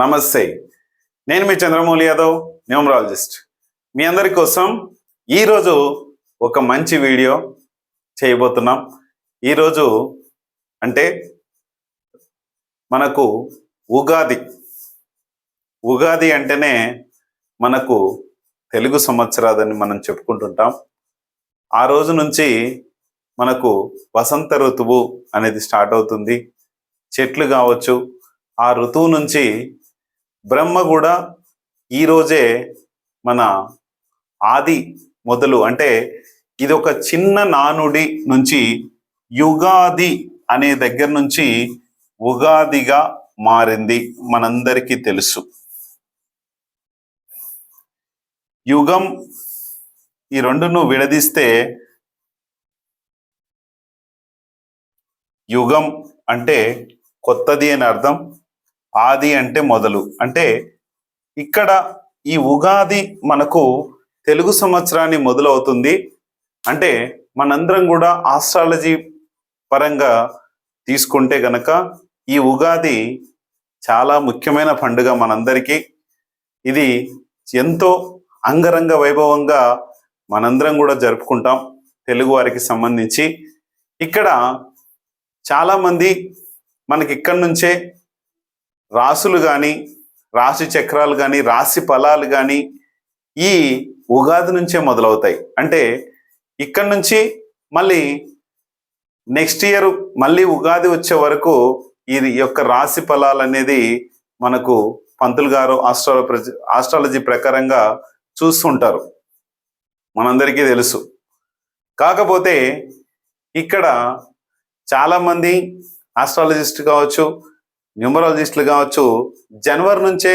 నమస్తే. నేను మీ చంద్రమౌళి యాదవ్, న్యూమరాలజిస్ట్. మీ అందరి కోసం ఈరోజు ఒక మంచి వీడియో చేయబోతున్నాం. ఈరోజు అంటే మనకు ఉగాది అంటేనే మనకు తెలుగు సంవత్సరాదని మనం చెప్పుకుంటుంటాం. ఆ రోజు నుంచి మనకు వసంత ఋతువు అనేది స్టార్ట్ అవుతుంది. చెట్లు కావచ్చు, ఆ ఋతువు నుంచి బ్రహ్మ కూడా ఈరోజే మన ఆది మొదలు అంటే ఇది ఒక చిన్న నానుడి నుంచి యుగాది అనే దగ్గర నుంచి ఉగాదిగా మారింది. మనందరికీ తెలుసు. యుగం ఈ రెండును విడదీస్తే యుగం అంటే కొత్తది అని అర్థం, ఆది అంటే మొదలు. అంటే ఇక్కడ ఈ ఉగాది మనకు తెలుగు సంవత్సరాన్ని మొదలవుతుంది. అంటే మనందరం కూడా ఆస్ట్రాలజీ పరంగా తీసుకుంటే గనక ఈ ఉగాది చాలా ముఖ్యమైన పండుగ మనందరికీ. ఇది ఎంతో అంగరంగ వైభవంగా మనందరం కూడా జరుపుకుంటాం తెలుగు వారికి సంబంధించి. ఇక్కడ చాలామంది మనకి ఇక్కడి నుంచే రాసులు కానీ, రాశి చక్రాలు కానీ, రాశి ఫలాలు కానీ ఈ ఉగాది నుంచే మొదలవుతాయి. అంటే ఇక్కడి నుంచి మళ్ళీ నెక్స్ట్ ఇయర్ మళ్ళీ ఉగాది వచ్చే వరకు ఇది యొక్క రాశి ఫలాలు అనేది మనకు పంతులు గారు ఆస్ట్రాలజీ ప్రకారంగా చూస్తుంటారు, మనందరికీ తెలుసు. కాకపోతే ఇక్కడ చాలామంది ఆస్ట్రాలజిస్ట్ కావచ్చు, న్యూమరాలజిస్టులు కావచ్చు, జనవరి నుంచే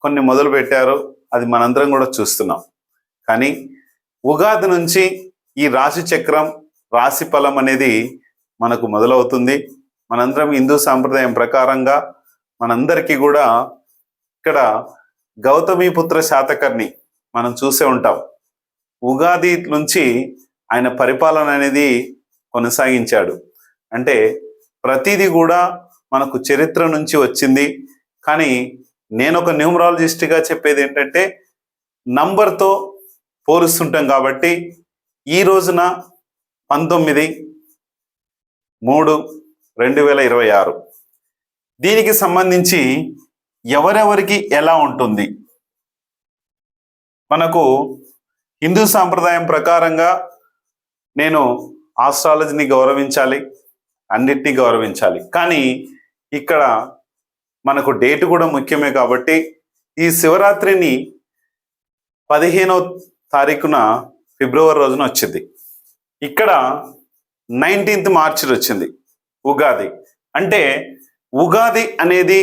కొన్ని మొదలు పెట్టారు. అది మనందరం కూడా చూస్తున్నాం. కానీ ఉగాది నుంచి ఈ రాశి చక్రం, రాశి ఫలం అనేది మనకు మొదలవుతుంది. మనందరం హిందూ సాంప్రదాయం ప్రకారంగా మనందరికీ కూడా ఇక్కడ గౌతమీపుత్ర శాతకర్ణి మనం చూసే ఉంటాం. ఉగాది నుంచి ఆయన పరిపాలన అనేది కొనసాగించాడు. అంటే ప్రతిదీ కూడా మనకు చరిత్ర నుంచి వచ్చింది. కానీ నేను ఒక న్యూమరాలజిస్ట్గా చెప్పేది ఏంటంటే నంబర్తో పోలుస్తుంటాం. కాబట్టి ఈ రోజున 19/3/2026 దీనికి సంబంధించి ఎవరెవరికి ఎలా ఉంటుంది, మనకు హిందూ సాంప్రదాయం ప్రకారంగా నేను ఆస్ట్రాలజీని గౌరవించాలి, అన్నిటినీ గౌరవించాలి. కానీ ఇక్కడ మనకు డేట్ కూడా ముఖ్యమే. కాబట్టి ఈ శివరాత్రిని 15వ తారీఖున ఫిబ్రవరి రోజున వచ్చింది. ఇక్కడ 19th మార్చి వచ్చింది ఉగాది. అంటే ఉగాది అనేది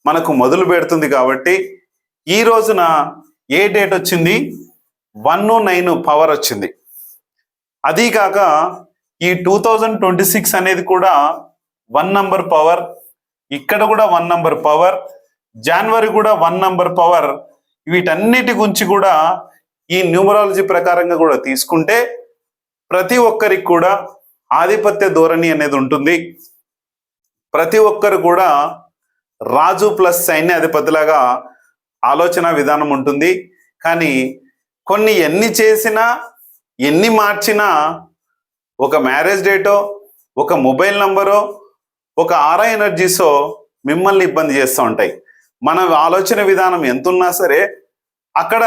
మనకు మొదలు పెడుతుంది. కాబట్టి ఈ రోజున ఏ డేట్ వచ్చింది? 1/9 పవర్ వచ్చింది. అదీ కాక ఈ 2026 అనేది కూడా 1 నంబర్ పవర్, ఇక్కడ కూడా 1 నంబర్ పవర్, జనవరి కూడా 1 నంబర్ పవర్. వీటన్నిటి గురించి కూడా ఈ న్యూమరాలజీ ప్రకారంగా కూడా తీసుకుంటే ప్రతి ఒక్కరికి కూడా ఆధిపత్య ధోరణి అనేది ఉంటుంది. ప్రతి ఒక్కరు కూడా రాజు ప్లస్ సైన్యాధిపతిలాగా ఆలోచన విధానం ఉంటుంది. కానీ కొన్ని ఎన్ని చేసినా, ఎన్ని మార్చినా, ఒక మ్యారేజ్ డేటో, ఒక మొబైల్ నంబరో, ఒక ఆరా ఎనర్జీసో మిమ్మల్ని ఇబ్బంది చేస్తూ ఉంటాయి. మన ఆలోచన విధానం ఎంతున్నా సరే అక్కడ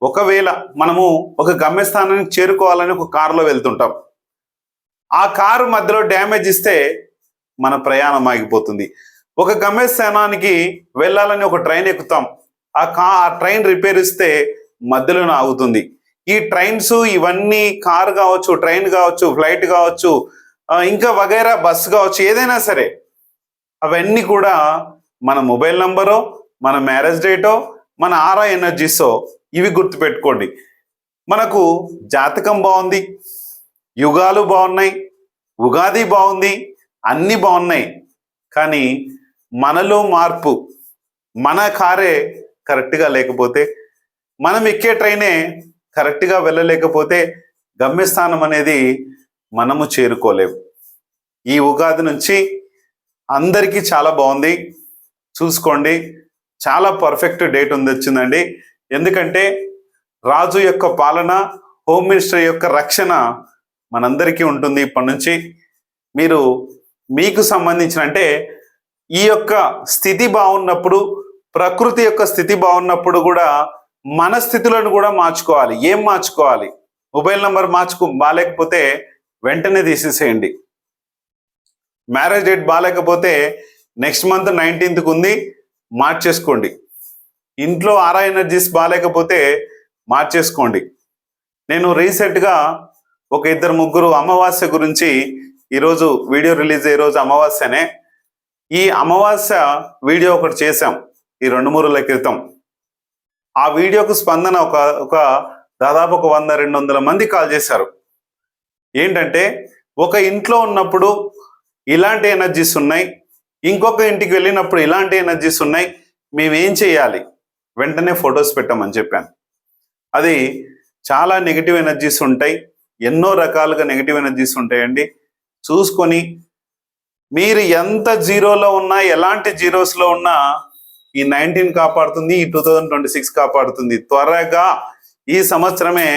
ఒకవేళ మనము ఒక గమ్యస్థానానికి చేరుకోవాలని ఒక కారులో వెళ్తుంటాం. ఆ కారు మధ్యలో డ్యామేజ్ ఇస్తే మన ప్రయాణం ఆగిపోతుంది. ఒక గమ్యస్థానానికి వెళ్ళాలని ఒక ట్రైన్ ఎక్కుతాం. ఆ ట్రైన్ రిపేర్ ఇస్తే మధ్యలోనే ఆగుతుంది. ఈ ట్రైన్స్ ఇవన్నీ కారు కావచ్చు, ట్రైన్ కావచ్చు, ఫ్లైట్ కావచ్చు, ఇంకా వగైరా బస్సు కావచ్చు, ఏదైనా సరే అవన్నీ కూడా మన మొబైల్ నంబరో, మన మ్యారేజ్ డేటో, మన ఆరా ఎనర్జీసో ఇవి గుర్తుపెట్టుకోండి. మనకు జాతకం బాగుంది, యుగాలు బాగున్నాయి, ఉగాది బాగుంది, అన్నీ బాగున్నాయి. కానీ మనలో మార్పు, మన కారే కరెక్ట్గా లేకపోతే, మనం ఎక్కే ట్రైనే కరెక్ట్గా వెళ్ళలేకపోతే గమ్యస్థానం అనేది మనము చేరుకోలేము. ఈ ఉగాది నుంచి అందరికీ చాలా బాగుంది. చూసుకోండి, చాలా పర్ఫెక్ట్ డేట్ వచ్చిందండి. ఎందుకంటే రాజు యొక్క పాలన, హోమ్ మినిస్టర్ యొక్క రక్షణ మనందరికీ ఉంటుంది. ఇప్పటి నుంచి మీరు మీకు సంబంధించిన అంటే ఈ యొక్క స్థితి బాగున్నప్పుడు, ప్రకృతి యొక్క స్థితి బాగున్నప్పుడు కూడా మన స్థితులను కూడా మార్చుకోవాలి. ఏం మార్చుకోవాలి? మొబైల్ నంబర్ బాగాలేకపోతే వెంటనే తీసేసేయండి. మ్యారేజ్ డేట్ బాగాలేకపోతే నెక్స్ట్ మంత్ 19th ఉంది, మార్చేసుకోండి. ఇంట్లో ఆరా ఎనర్జీస్ బాగాలేకపోతే మార్చేసుకోండి. నేను రీసెంట్గా ఒక 2-3 అమావాస్య గురించి ఈరోజు వీడియో రిలీజ్ అయ్యే రోజు అమావాస్యనే. ఈ అమావాస్య వీడియో ఒకటి చేశాం ఈ 2-3 రోజుల క్రితం. ఆ వీడియోకు స్పందన ఒక దాదాపు 100-200 మంది కాల్ చేశారు. ఏంటంటే ఒక ఇంట్లో ఉన్నప్పుడు ఇలాంటి ఎనర్జీస్ ఉన్నాయి, ఇంకొక ఇంటికి వెళ్ళినప్పుడు ఇలాంటి ఎనర్జీస్ ఉన్నాయి, మేమేం చేయాలి? వెంటనే ఫొటోస్ పెట్టామని చెప్పాను. అది చాలా నెగిటివ్ ఎనర్జీస్ ఉంటాయి, ఎన్నో రకాలుగా నెగిటివ్ ఎనర్జీస్ ఉంటాయండి. చూసుకొని మీరు ఎంత జీరోలో ఉన్నా, ఎలాంటి జీరోస్లో ఉన్నా ఈ 19 కాపాడుతుంది, ఈ 2026 కాపాడుతుంది. త్వరగా ఈ సంవత్సరమే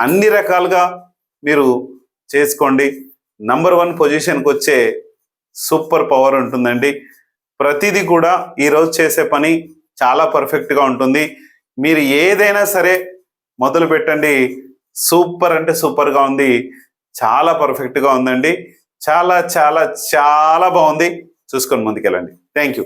అన్ని రకాలుగా మీరు చేసుకోండి. నంబర్ 1 పొజిషన్కి వచ్చే సూపర్ పవర్ ఉంటుందండి. ప్రతిదీ కూడా ఈరోజు చేసే పని చాలా పర్ఫెక్ట్గా ఉంటుంది. మీరు ఏదైనా సరే మొదలు పెట్టండి. సూపర్ అంటే సూపర్గా ఉంది, చాలా పర్ఫెక్ట్గా ఉందండి. చాలా చాలా చాలా బాగుంది. చూసుకొని ముందుకెళ్ళండి. Thank you.